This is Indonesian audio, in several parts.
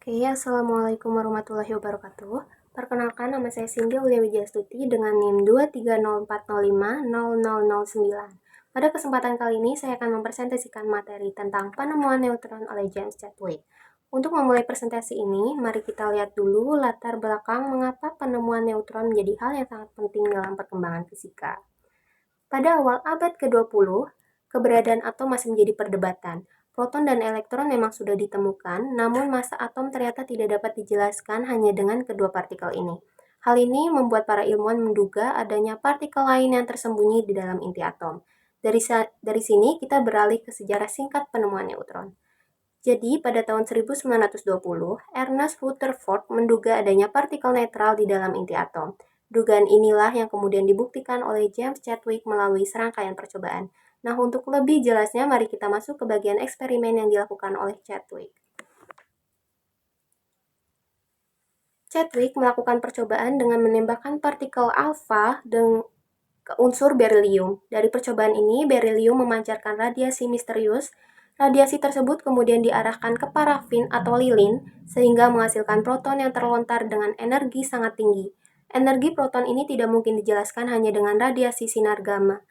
Oke, Assalamualaikum warahmatullahi wabarakatuh. Perkenalkan, nama saya Cindy Aulia Wijastuti dengan NIM 23040500009. Pada kesempatan kali ini, saya akan mempresentasikan materi tentang penemuan neutron oleh James Chadwick. Untuk memulai presentasi ini, mari kita lihat dulu latar belakang mengapa penemuan neutron menjadi hal yang sangat penting dalam perkembangan fisika. Pada awal abad ke-20, keberadaan atom masih menjadi perdebatan. Proton dan elektron memang sudah ditemukan, namun massa atom ternyata tidak dapat dijelaskan hanya dengan kedua partikel ini. Hal ini membuat para ilmuwan menduga adanya partikel lain yang tersembunyi di dalam inti atom. Dari sini kita beralih ke sejarah singkat penemuan neutron. Jadi, pada tahun 1920, Ernest Rutherford menduga adanya partikel netral di dalam inti atom. Dugaan inilah yang kemudian dibuktikan oleh James Chadwick melalui serangkaian percobaan. Nah, untuk lebih jelasnya, mari kita masuk ke bagian eksperimen yang dilakukan oleh Chadwick. Chadwick melakukan percobaan dengan menembakkan partikel alfa dengan unsur berilium. Dari percobaan ini, berilium memancarkan radiasi misterius. Radiasi tersebut kemudian diarahkan ke parafin atau lilin, sehingga menghasilkan proton yang terlontar dengan energi sangat tinggi. Energi proton ini tidak mungkin dijelaskan hanya dengan radiasi sinar gamma.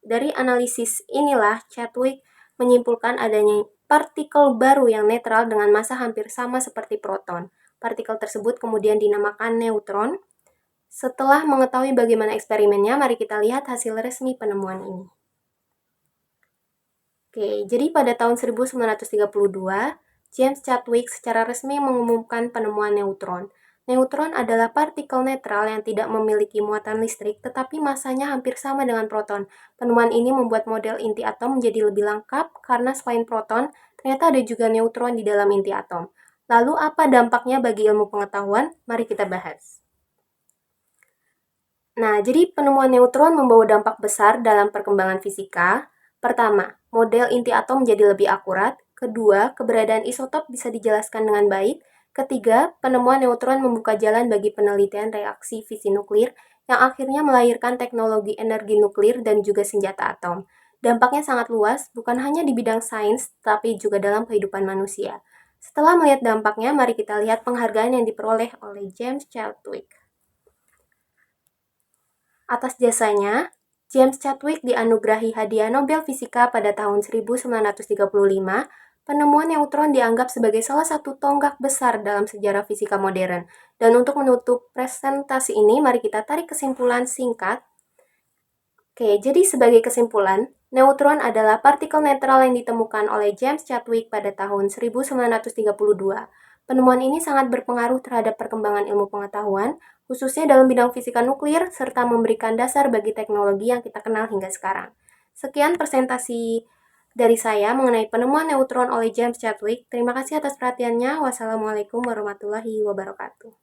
Dari analisis inilah, Chadwick menyimpulkan adanya partikel baru yang netral dengan massa hampir sama seperti proton. Partikel tersebut kemudian dinamakan neutron. Setelah mengetahui bagaimana eksperimennya, mari kita lihat hasil resmi penemuan ini. Oke, jadi pada tahun 1932, James Chadwick secara resmi mengumumkan penemuan neutron. Neutron adalah partikel netral yang tidak memiliki muatan listrik, tetapi massanya hampir sama dengan proton. Penemuan ini membuat model inti atom menjadi lebih lengkap karena selain proton, ternyata ada juga neutron di dalam inti atom. Lalu apa dampaknya bagi ilmu pengetahuan? Mari kita bahas. Nah, jadi penemuan neutron membawa dampak besar dalam perkembangan fisika. Pertama, model inti atom menjadi lebih akurat. Kedua, keberadaan isotop bisa dijelaskan dengan baik. Ketiga, penemuan neutron membuka jalan bagi penelitian reaksi fisi nuklir yang akhirnya melahirkan teknologi energi nuklir dan juga senjata atom. Dampaknya sangat luas, bukan hanya di bidang sains, tapi juga dalam kehidupan manusia. Setelah melihat dampaknya, mari kita lihat penghargaan yang diperoleh oleh James Chadwick. Atas jasanya, James Chadwick dianugerahi hadiah Nobel Fisika pada tahun 1935. Penemuan neutron dianggap sebagai salah satu tonggak besar dalam sejarah fisika modern. Dan untuk menutup presentasi ini, mari kita tarik kesimpulan singkat. Oke, jadi sebagai kesimpulan, neutron adalah partikel netral yang ditemukan oleh James Chadwick pada tahun 1932. Penemuan ini sangat berpengaruh terhadap perkembangan ilmu pengetahuan, khususnya dalam bidang fisika nuklir, serta memberikan dasar bagi teknologi yang kita kenal hingga sekarang. Sekian presentasi dari saya mengenai penemuan neutron oleh James Chadwick. Terima kasih atas perhatiannya. Wassalamualaikum warahmatullahi wabarakatuh.